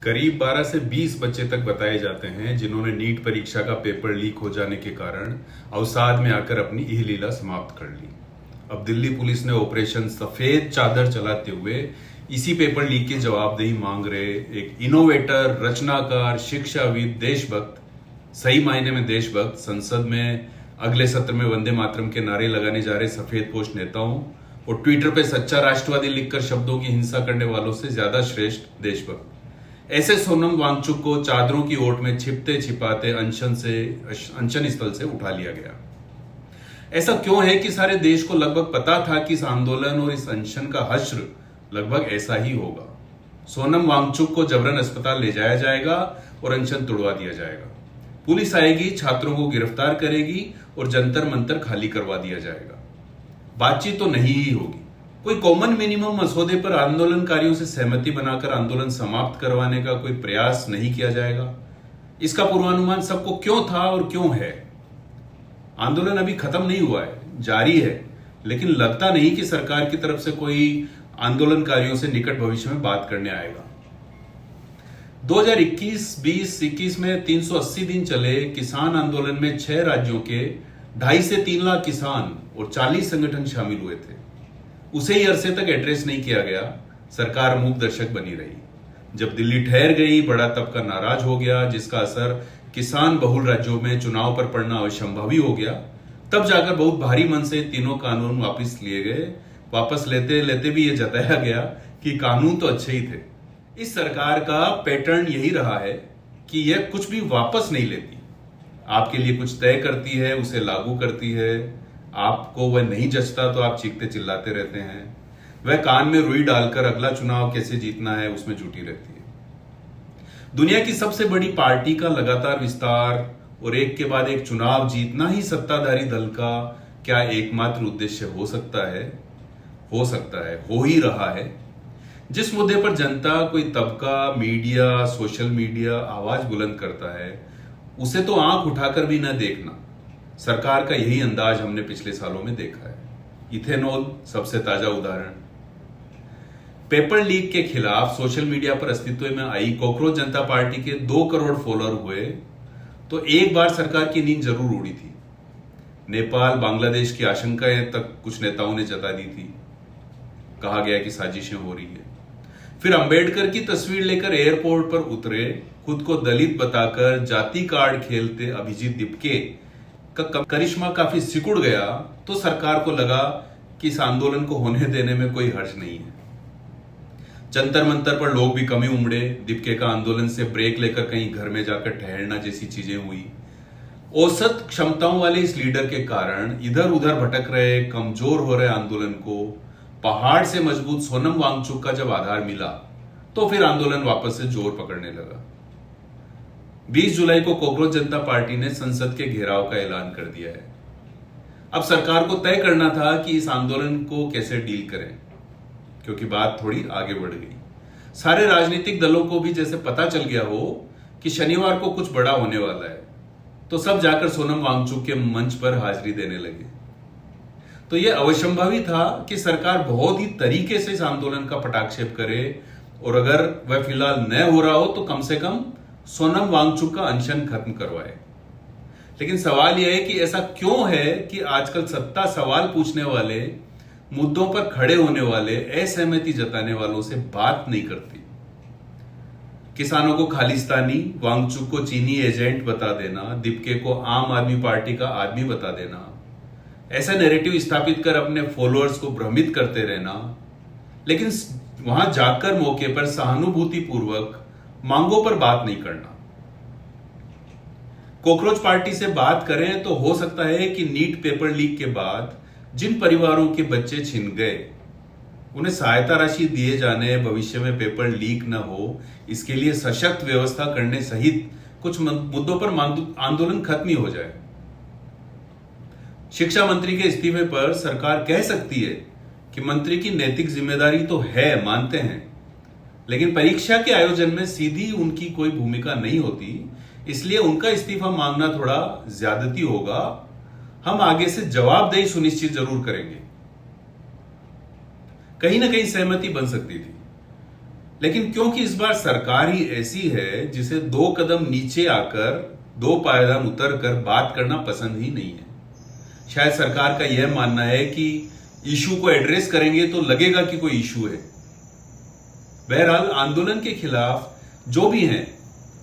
करीब 12 से 20 बच्चे तक बताए जाते हैं जिन्होंने नीट परीक्षा का पेपर लीक हो जाने के कारण अवसाद में आकर अपनी इहलीला समाप्त कर ली। अब दिल्ली पुलिस ने ऑपरेशन सफेद चादर चलाते हुए इसी पेपर लीक की जवाबदेही मांग रहे एक इनोवेटर, रचनाकार, शिक्षाविद, देशभक्त, सही मायने में देशभक्त, संसद में अगले सत्र में वंदे मातरम के नारे लगाने जा रहे सफेद पोश नेताओं और ट्विटर पे सच्चा राष्ट्रवादी लिखकर शब्दों की हिंसा करने वालों से ज्यादा श्रेष्ठ देशभक्त, ऐसे सोनम वांगचुक को चादरों की ओट में छिपते छिपाते अनशन स्थल से उठा लिया गया। ऐसा क्यों है कि सारे देश को लगभग पता था कि इस आंदोलन और इस अनशन का हश्र लगभग ऐसा ही होगा। सोनम वांगचुक को जबरन अस्पताल ले जाया जाएगा और अनशन तोड़वा दिया जाएगा। पुलिस आएगी, छात्रों को गिरफ्तार करेगी और जंतर मंतर खाली करवा दिया जाएगा। बातचीत तो नहीं ही होगी। कोई कॉमन मिनिमम मसौदे पर आंदोलनकारियों से सहमति बनाकर आंदोलन समाप्त करवाने का कोई प्रयास नहीं किया जाएगा। इसका पूर्वानुमान सबको क्यों था और क्यों है? आंदोलन अभी खत्म नहीं हुआ है, जारी है, लेकिन लगता नहीं कि सरकार की तरफ से कोई आंदोलनकारियों से निकट भविष्य में बात करने आएगा। 2021, 20, 21 में 380 दिन चले किसान आंदोलन में 6 राज्यों के 2.5 से 3 लाख किसान और 40 संगठन शामिल हुए थे। उसे ही अरसे तक एड्रेस नहीं किया गया, सरकार मूक दर्शक बनी रही। जब दिल्ली ठहर गई, बड़ा तबका नाराज हो गया, जिसका असर किसान बहुल राज्यों में चुनाव पर पड़ना असंभव ही हो गया, तब जाकर बहुत भारी मन से तीनों कानून वापस लिए गए। वापस लेते लेते भी यह जताया गया कि कानून तो अच्छे ही थे। इस सरकार का पैटर्न यही रहा है कि यह कुछ भी वापस नहीं लेती, आपके लिए कुछ तय करती है, उसे लागू करती है। आपको वह नहीं जचता तो आप चीखते चिल्लाते रहते हैं। वह कान में रुई डालकर अगला चुनाव कैसे जीतना है उसमें जुटी रहती है। दुनिया की सबसे बड़ी पार्टी का लगातार विस्तार और एक के बाद एक चुनाव जीतना ही सत्ताधारी दल का क्या एकमात्र उद्देश्य हो सकता है? हो ही रहा है। जिस मुद्दे पर जनता, कोई तबका, मीडिया, सोशल मीडिया आवाज बुलंद करता है, उसे तो आंख उठाकर भी न देखना। सरकार का यही अंदाज हमने पिछले सालों में देखा है। इथेनॉल सबसे ताजा उदाहरण। पेपर लीक के खिलाफ सोशल मीडिया पर अस्तित्व में आई कॉकरोच जनता पार्टी के 2 करोड़ फॉलोअर हुए तो एक बार सरकार की नींद जरूर उड़ी थी। नेपाल, बांग्लादेश की आशंकाएं तक कुछ नेताओं ने जता दी थी। कहा गया कि साजिशें हो रही है। फिर अंबेडकर की तस्वीर लेकर एयरपोर्ट पर उतरे, खुद को दलित बताकर जाति कार्ड खेलते अभिजीत दिपके का करिश्मा काफी सिकुड़ गया तो सरकार को लगा कि इस आंदोलन को होने देने में कोई हर्ज नहीं है। जंतर मंतर पर लोग भी कम ही उमड़े। दिपके का आंदोलन से ब्रेक लेकर कहीं घर में जाकर ठहरना जैसी चीजें हुई। औसत क्षमताओं वाले इस लीडर के कारण इधर उधर भटक रहे, कमजोर हो रहे आंदोलन को पहाड़ से मजबूत सोनम वांगचुक का जब आधार मिला तो फिर आंदोलन वापस से जोर पकड़ने लगा। 20 जुलाई को कॉकरोच जनता पार्टी ने संसद के घेराव का ऐलान कर दिया है। अब सरकार को तय करना था कि इस आंदोलन को कैसे डील करें, क्योंकि बात थोड़ी आगे बढ़ गई। सारे राजनीतिक दलों को भी जैसे पता चल गया हो कि शनिवार को कुछ बड़ा होने वाला है, तो सब जाकर सोनम वांगचुक के मंच पर हाजिरी देने लगे। तो यह अवश्यंभावी था कि सरकार बहुत ही तरीके से इस आंदोलन का पटाक्षेप करे और अगर वह फिलहाल न हो रहा हो तो कम से कम सोनम वांगचुक का अनशन खत्म करवाए। लेकिन सवाल यह है कि ऐसा क्यों है कि आजकल सत्ता सवाल पूछने वाले, मुद्दों पर खड़े होने वाले, असहमति जताने वालों से बात नहीं करती। किसानों को खालिस्तानी, वांगचुक को चीनी एजेंट बता देना, दिपके को आम आदमी पार्टी का आदमी बता देना, ऐसा नैरेटिव स्थापित कर अपने फॉलोअर्स को भ्रमित करते रहना, लेकिन वहां जाकर मौके पर सहानुभूति पूर्वक मांगों पर बात नहीं करना। कॉकरोच पार्टी से बात करें तो हो सकता है कि नीट पेपर लीक के बाद जिन परिवारों के बच्चे छिन गए उन्हें सहायता राशि दिए जाने, भविष्य में पेपर लीक न हो इसके लिए सशक्त व्यवस्था करने सहित कुछ मुद्दों पर आंदोलन खत्म ही हो जाए। शिक्षा मंत्री के इस्तीफे पर सरकार कह सकती है कि मंत्री की नैतिक जिम्मेदारी तो है, मानते हैं, लेकिन परीक्षा के आयोजन में सीधी उनकी कोई भूमिका नहीं होती, इसलिए उनका इस्तीफा मांगना थोड़ा ज्यादती होगा। हम आगे से जवाबदेही सुनिश्चित जरूर करेंगे। कहीं ना कहीं सहमति बन सकती थी। लेकिन क्योंकि इस बार सरकार ही ऐसी है जिसे 2 कदम नीचे आकर 2 पायदान उतर कर बात करना पसंद ही नहीं है। शायद सरकार का यह मानना है कि इशू को एड्रेस करेंगे तो लगेगा कि कोई इशू है। बहरहाल आंदोलन के खिलाफ जो भी हैं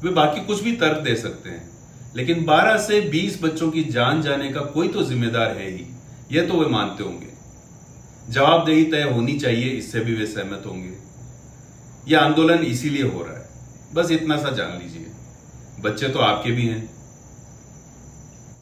वे बाकी कुछ भी तर्क दे सकते हैं, लेकिन 12 से 20 बच्चों की जान जाने का कोई तो जिम्मेदार है ही, यह तो वे मानते होंगे। जवाबदेही तय होनी चाहिए, इससे भी वे सहमत होंगे। यह आंदोलन इसीलिए हो रहा है, बस इतना सा जान लीजिए। बच्चे तो आपके भी हैं,